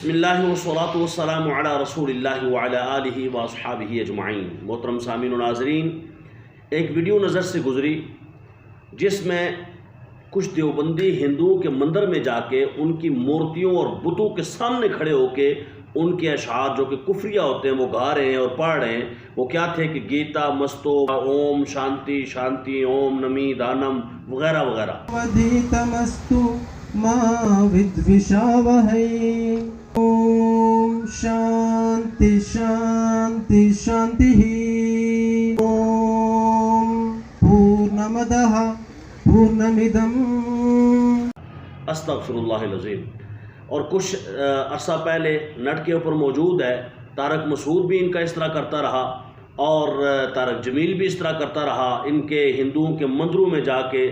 بسم اللہ والصلاۃ والسلام علی رسول اللہ وعلی آلہ واصحابہ اجمعین۔ محترم سامعین و ناظرین، ایک ویڈیو نظر سے گزری جس میں کچھ دیوبندی ہندوؤں کے مندر میں جا کے ان کی مورتیوں اور بتوں کے سامنے کھڑے ہو کے ان کے اشعار جو کہ کفریہ ہوتے ہیں وہ گا رہے ہیں اور پڑھ رہے ہیں۔ وہ کیا تھے کہ گیتا مستو، اوم شانتی شانتی، اوم نمی دانم وغیرہ وغیرہ۔ ودیتمستو ما ودوشاوہی، اوم شانتی شانتی شانتی، اوم پورنمدہ پورنمدم۔ استغفر اللہ العظیم۔ اور کچھ عرصہ پہلے نیٹ کے اوپر موجود ہے، طارق مسعود بھی ان کا اس طرح کرتا رہا اور طارق جمیل بھی اس طرح کرتا رہا، ان کے ہندوؤں کے مندروں میں جا کے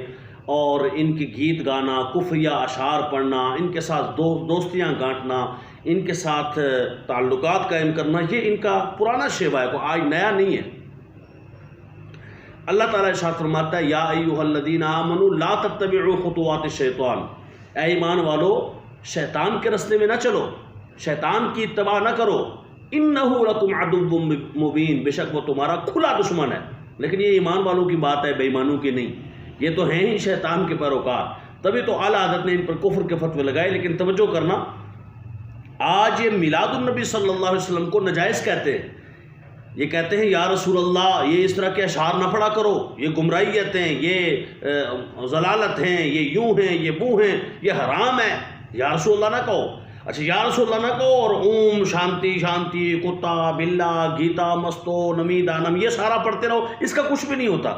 اور ان کی گیت گانا، کفریہ اشعار پڑھنا، ان کے ساتھ دوستیاں گانٹنا، ان کے ساتھ تعلقات قائم کرنا، یہ ان کا پرانا شیوا ہے، کوئی آج نیا نہیں ہے۔ اللہ تعالیٰ ارشاد فرماتا ہے یا ایھا الذین آمنوا لا تتبعوا خطوات الشیطان، اے ایمان والو شیطان کے رستے میں نہ چلو، شیطان کی اتباع نہ کرو، انہ لکم عدو مبین، بے شک وہ تمہارا کھلا دشمن ہے۔ لیکن یہ ایمان والوں کی بات ہے، بے ایمانوں کی نہیں، یہ تو ہیں ہی شیطان کے پیروکار، تبھی تو اعلیٰ حضرت نے ان پر کفر کے فتوے لگائے۔ لیکن توجہ کرنا، آج یہ میلاد النبی صلی اللہ علیہ وسلم کو نجائز کہتے ہیں، یہ کہتے ہیں یا رسول اللہ یہ اس طرح کے اشعار نہ پڑھا کرو، یہ گمراہیت ہیں، یہ ضلالت ہیں، یہ یوں ہیں، یہ بو ہیں، یہ حرام ہے، یا رسول اللہ نہ کہو۔ اچھا یا رسول اللہ نہ کہو اور اوم شانتی شانتی، کتا بلا، گیتا مستو نمی دانم یہ سارا پڑھتے رہو، اس کا کچھ بھی نہیں ہوتا۔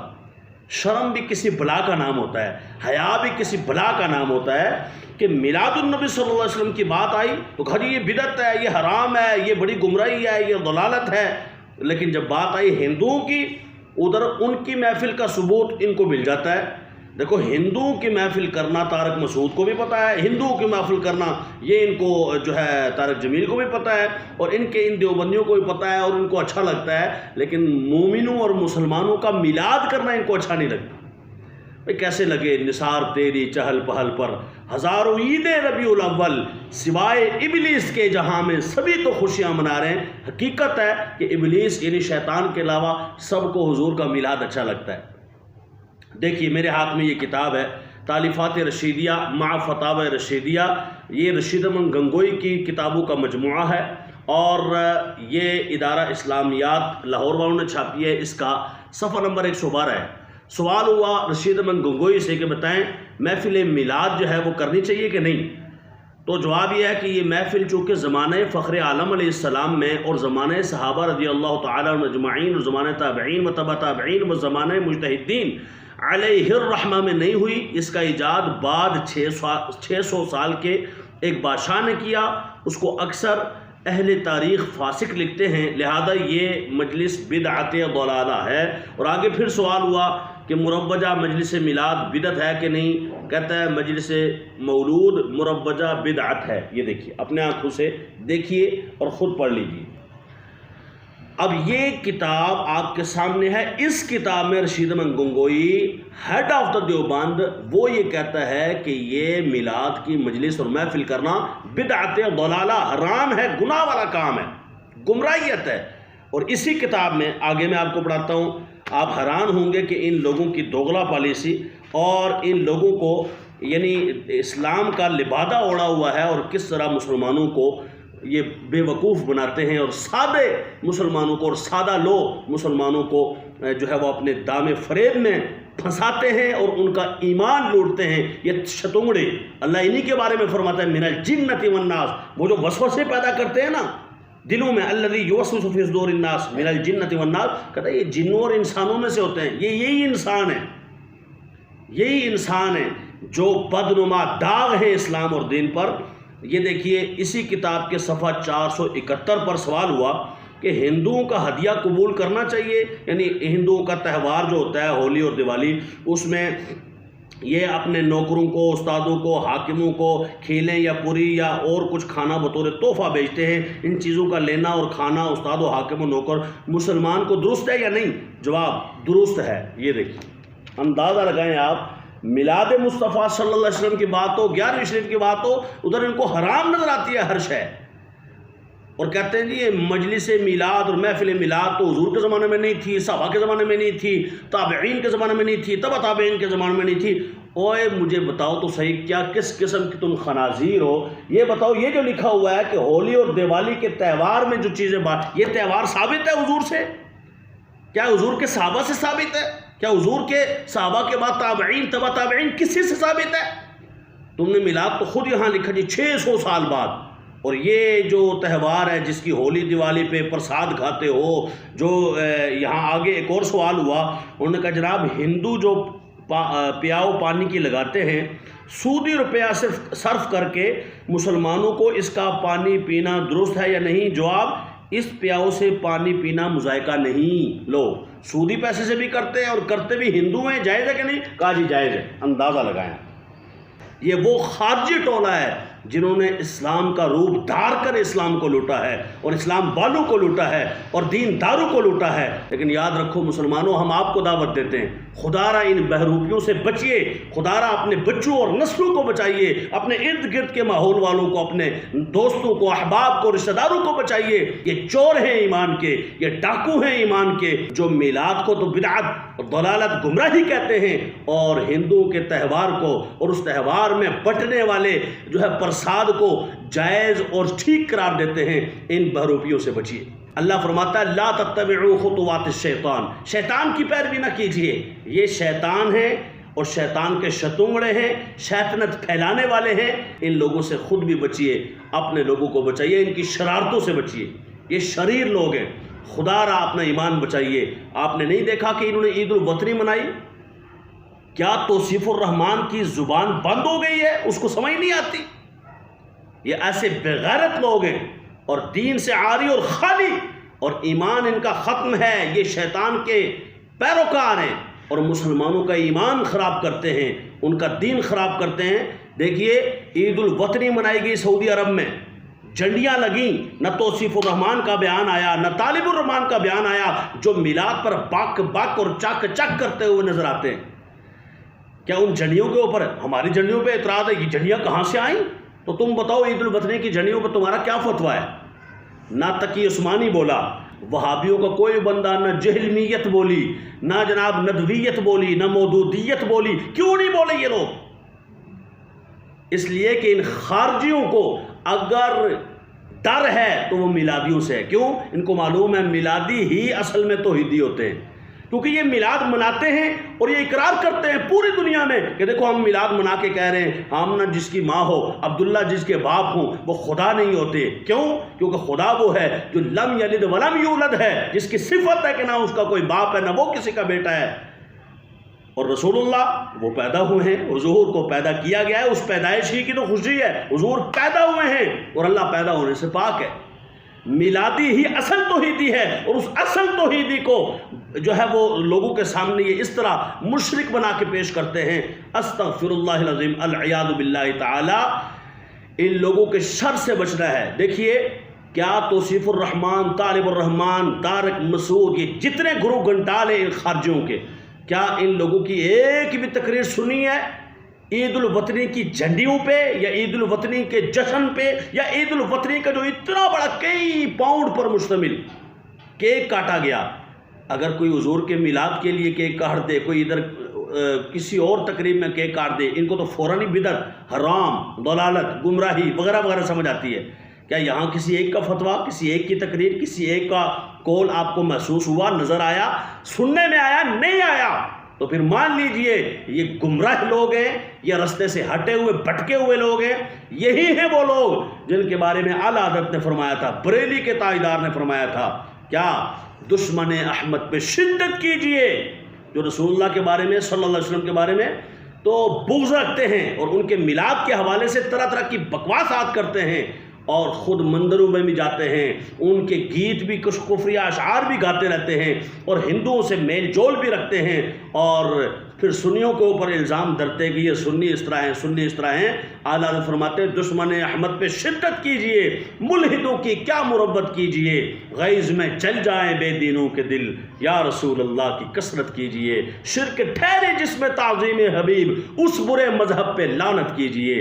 شرم بھی کسی بلا کا نام ہوتا ہے، حیا بھی کسی بلا کا نام ہوتا ہے کہ میلاد النبی صلی اللہ علیہ وسلم کی بات آئی تو کہا جی یہ بدعت ہے، یہ حرام ہے، یہ بڑی گمراہی ہے، یہ ضلالت ہے۔ لیکن جب بات آئی ہندوؤں کی، ادھر ان کی محفل کا ثبوت ان کو مل جاتا ہے۔ دیکھو ہندوؤں کی محفل کرنا طارق مسعود کو بھی پتہ ہے، ہندوؤں کی محفل کرنا یہ ان کو جو ہے طارق جمیل کو بھی پتہ ہے، اور ان کے ان دیوبندیوں کو بھی پتہ ہے اور ان کو اچھا لگتا ہے۔ لیکن مومنوں اور مسلمانوں کا میلاد کرنا ان کو اچھا نہیں لگتا۔ بھئی کیسے لگے نثار تیری چہل پہل پر، ہزاروں عید ربیع الاول، سوائے ابلیس کے جہاں میں سبھی تو خوشیاں منا رہے ہیں۔ حقیقت ہے کہ ابلیس یعنی شیطان کے علاوہ سب کو حضور کا میلاد اچھا لگتا ہے۔ دیکھیے میرے ہاتھ میں یہ کتاب ہے، تالیفات رشیدیہ مع فتاوی رشیدیہ، یہ رشید احمد گنگوئی کی کتابوں کا مجموعہ ہے اور یہ ادارہ اسلامیات لاہور والوں نے چھاپی ہے۔ اس کا صفحہ نمبر 112 ہے۔ سوال ہوا رشید احمد گنگوئی سے کہ بتائیں محفل میلاد جو ہے وہ کرنی چاہیے کہ نہیں؟ تو جواب یہ ہے کہ یہ محفل چونکہ زمانہ فخر عالم علیہ السلام میں اور زمانہ صحابہ رضی اللہ تعالیٰ عنہ اجمعین اور زمانہ تابعین و تبع تابعین و زمانہ مجتہدین علیہ الرحمہ میں نہیں ہوئی، اس کا ایجاد بعد 600 سال کے ایک بادشاہ نے کیا، اس کو اکثر اہل تاریخ فاسق لکھتے ہیں، لہذا یہ مجلس بدعت ضلالہ ہے۔ اور آگے پھر سوال ہوا کہ مروجہ مجلس میلاد بدعت ہے کہ نہیں؟ کہتا ہے مجلس مولود مروجہ بدعت ہے۔ یہ دیکھیے اپنے آنکھوں سے دیکھیے اور خود پڑھ لیجیے۔ اب یہ کتاب آپ کے سامنے ہے، اس کتاب میں Rashid Ahmad Gangohi head of the Deoband وہ یہ کہتا ہے کہ یہ میلاد کی مجلس اور محفل کرنا بدعت ضلالہ، حرام ہے، گناہ والا کام ہے، گمراہیت ہے۔ اور اسی کتاب میں آگے میں آپ کو پڑھاتا ہوں، آپ حیران ہوں گے کہ ان لوگوں کی دوغلا پالیسی اور ان لوگوں کو یعنی اسلام کا لبادہ اوڑھا ہوا ہے اور کس طرح مسلمانوں کو یہ بے وقوف بناتے ہیں اور سادے مسلمانوں کو اور سادہ لوگ مسلمانوں کو جو ہے وہ اپنے دام فریب میں پھنساتے ہیں اور ان کا ایمان لوٹتے ہیں۔ یہ شتونگڑے اللہ انہی کے بارے میں فرماتا ہے من الجنۃ والناس، وہ جو وسوسے پیدا کرتے ہیں نا دلوں میں، الذی یوسوس فی صدور الناس من الجنۃ والناس، کہتا ہے یہ جنوں اور انسانوں میں سے ہوتے ہیں، یہی انسان ہے، یہی انسان ہے جو بدنما داغ ہے اسلام اور دین پر۔ یہ دیکھیے اسی کتاب کے صفحہ 471 پر سوال ہوا کہ ہندوؤں کا ہدیہ قبول کرنا چاہیے، یعنی ہندوؤں کا تہوار جو ہوتا ہے ہولی اور دیوالی، اس میں یہ اپنے نوکروں کو، استادوں کو، حاکموں کو کھیلیں یا پوری یا اور کچھ کھانا بطور تحفہ بیچتے ہیں، ان چیزوں کا لینا اور کھانا استاد و حاکم و نوکر مسلمان کو درست ہے یا نہیں؟ جواب درست ہے۔ یہ دیکھیے اندازہ لگائیں آپ، میلاد مصطفیٰ صلی اللہ علیہ وسلم کی بات ہو، 11ویں شریف کی بات ہو، ادھر ان کو حرام نظر آتی ہے ہر شے۔ اور کہتے ہیں جی یہ مجلس میلاد اور محفل میلاد تو حضور کے زمانے میں نہیں تھی، صحابہ کے زمانے میں نہیں تھی، تابعین کے زمانے میں نہیں تھی، تبع تابعین کے زمانے میں نہیں تھی۔ اوئے مجھے بتاؤ تو صحیح، کیا کس قسم کی تم خنازیر ہو؟ یہ بتاؤ، یہ جو لکھا ہوا ہے کہ ہولی اور دیوالی کے تہوار میں جو چیزیں یہ تہوار ثابت ہے حضور سے؟ کیا حضور کے صحابہ سے ثابت ہے؟ کیا حضور کے صحابہ کے بعد تابعین تبع تابعین کسی سے ثابت ہے؟ تم نے میلاد تو خود یہاں لکھا جی 600 سال بعد، اور یہ جو تہوار ہے جس کی ہولی دیوالی پہ پرساد کھاتے ہو، جو یہاں آگے ایک اور سوال ہوا، انہوں نے کہا جناب ہندو جو پیاؤ پانی کی لگاتے ہیں، سودی روپیہ صرف کر کے مسلمانوں کو اس کا پانی پینا درست ہے یا نہیں؟ جواب، اس پیاؤ سے پانی پینا مذائقہ نہیں۔ لو، سودی پیسے سے بھی کرتے ہیں اور کرتے بھی ہندو ہیں، جائز ہے کہ نہیں؟ کہا جی جائز ہے۔ اندازہ لگائیں، یہ وہ خارجی ٹولہ ہے جنہوں نے اسلام کا روپ دھار کر اسلام کو لوٹا ہے اور اسلام والوں کو لوٹا ہے اور دین داروں کو لوٹا ہے۔ لیکن یاد رکھو مسلمانوں، ہم آپ کو دعوت دیتے ہیں، خدا را ان بہروپیوں سے بچیے، خدا را اپنے بچوں اور نسلوں کو بچائیے، اپنے ارد گرد کے ماحول والوں کو، اپنے دوستوں کو، احباب کو، رشتہ داروں کو بچائیے۔ یہ چور ہیں ایمان کے، یہ ڈاکو ہیں ایمان کے، جو میلاد کو تو بدعت اور ضلالت گمراہی کہتے ہیں، اور ہندوؤں کے تہوار کو اور اس تہوار میں بٹنے والے جو ہے پرساد کو جائز اور ٹھیک قرار دیتے ہیں۔ ان بہروپیوں سے بچیے۔ اللہ فرماتا ہے لا تتبعوا خطوات الشیطان، شیطان کی پیروی نہ کیجیے، یہ شیطان ہیں اور شیطان کے شتونگڑے ہیں، شیطنت پھیلانے والے ہیں، ان لوگوں سے خود بھی بچیے، اپنے لوگوں کو بچائیے، ان کی شرارتوں سے بچیے، یہ شریر لوگ ہیں۔ خدا را اپنا ایمان بچائیے۔ آپ نے نہیں دیکھا کہ انہوں نے عید الوطنی منائی؟ کیا توصیف الرحمان کی زبان بند ہو گئی ہے؟ اس کو سمجھ نہیں آتی؟ یہ ایسے بغیرت لوگ ہیں اور دین سے عاری اور خالی، اور ایمان ان کا ختم ہے، یہ شیطان کے پیروکار ہیں اور مسلمانوں کا ایمان خراب کرتے ہیں، ان کا دین خراب کرتے ہیں۔ دیکھیے عید الوطنی منائی گئی سعودی عرب میں، جھنڈیاں لگیں، نہ توصیف الرحمان کا بیان آیا، نہ طالب الرحمان کا بیان آیا، جو میلاد پر باک باک اور چک چک کرتے ہوئے نظر آتے ہیں۔ کیا ان جھنڈیوں کے اوپر ہماری جھنڈیوں پہ اعتراض ہے؟ یہ جھنڈیاں کہاں سے آئیں؟ تو تم بتاؤ عید الوطنی کی جھنڈیوں پہ تمہارا کیا فتویٰ ہے؟ نہ تقی عثمانی بولا، وہابیوں کا کوئی بندہ نہ جہلمیت بولی، نہ جناب ندویت بولی، نہ مودودیت بولی۔ کیوں نہیں بولے یہ لوگ؟ اس لیے کہ ان خارجیوں کو اگر ڈر ہے تو وہ میلادیوں سے ہے۔ کیوں؟ ان کو معلوم ہے میلادی ہی اصل میں توحیدی ہوتے ہیں، کیونکہ یہ میلاد مناتے ہیں اور یہ اقرار کرتے ہیں پوری دنیا میں کہ دیکھو ہم میلاد منا کے کہہ رہے ہیں آمنہ جس کی ماں ہو، عبداللہ جس کے باپ ہوں، وہ خدا نہیں ہوتے۔ کیوں؟ کیونکہ خدا وہ ہے جو لم یلد ولم یولد ہے، جس کی صفت ہے کہ نہ اس کا کوئی باپ ہے نہ وہ کسی کا بیٹا ہے، اور رسول اللہ وہ پیدا ہوئے ہیں، حضور کو پیدا کیا گیا ہے، اس پیدائش ہی کی تو خوشی ہے، حضور پیدا ہوئے ہیں اور اللہ پیدا ہونے سے پاک ہے۔ میلادی ہی اصل توحیدی ہے، اور اس اصل توحیدی کو جو ہے وہ لوگوں کے سامنے یہ اس طرح مشرک بنا کے پیش کرتے ہیں۔ استغفر اللہ العظیم، العیاذ باللہ تعالی۔ ان لوگوں کے شر سے بچنا ہے۔ دیکھیے کیا توصیف الرحمان، طالب الرحمان، طارق مسعود، یہ جتنے گروہ گھنٹال ہیں ان خارجیوں کے، کیا ان لوگوں کی ایک بھی تقریر سنی ہے عید الوطنی کی جھنڈیوں پہ یا عید الوطنی کے جشن پہ یا عید الوطنی کا جو اتنا بڑا کئی پاؤنڈ پر مشتمل کیک کاٹا گیا؟ اگر کوئی حضور کے میلاد کے لیے کیک کاٹ دے، کوئی ادھر کسی اور تقریب میں کیک کاٹ دے، ان کو تو فوراً ہی بدعت، حرام، ضلالت، گمراہی وغیرہ وغیرہ سمجھ آتی ہے۔ کیا یہاں کسی ایک کا فتویٰ، کسی ایک کی تقریر، کسی ایک کا قول آپ کو محسوس ہوا، نظر آیا، سننے میں آیا؟ نہیں آیا۔ تو پھر مان لیجئے یہ گمراہ لوگ ہیں، یہ رستے سے ہٹے ہوئے بھٹکے ہوئے لوگ ہیں۔ یہی ہیں وہ لوگ جن کے بارے میں اعلیٰ حضرت نے فرمایا تھا، بریلی کے تاجدار نے فرمایا تھا، کیا دشمن احمد پہ شدت کیجئے، جو رسول اللہ کے بارے میں، صلی اللہ علیہ وسلم کے بارے میں تو بغض رکھتے ہیں اور ان کے میلاد کے حوالے سے طرح طرح کی بکواسات کرتے ہیں اور خود مندروں میں بھی جاتے ہیں، ان کے گیت بھی کچھ کفری اشعار بھی گاتے رہتے ہیں اور ہندوؤں سے میل جول بھی رکھتے ہیں، اور پھر سنیوں کے اوپر الزام دھرتے کہ یہ سنی اس طرح ہیں، سنی اس طرح ہیں۔ اعلیٰ حضرت فرماتے ہیں دشمن احمد پہ شدت کیجئے، ملحدوں کی کیا مربت کیجئے، غیظ میں چل جائیں بے دینوں کے دل، یا رسول اللہ کی کثرت کیجئے، شرک ٹھہرے جس میں تعظیم حبیب، اس برے مذہب پہ لعنت کیجئے۔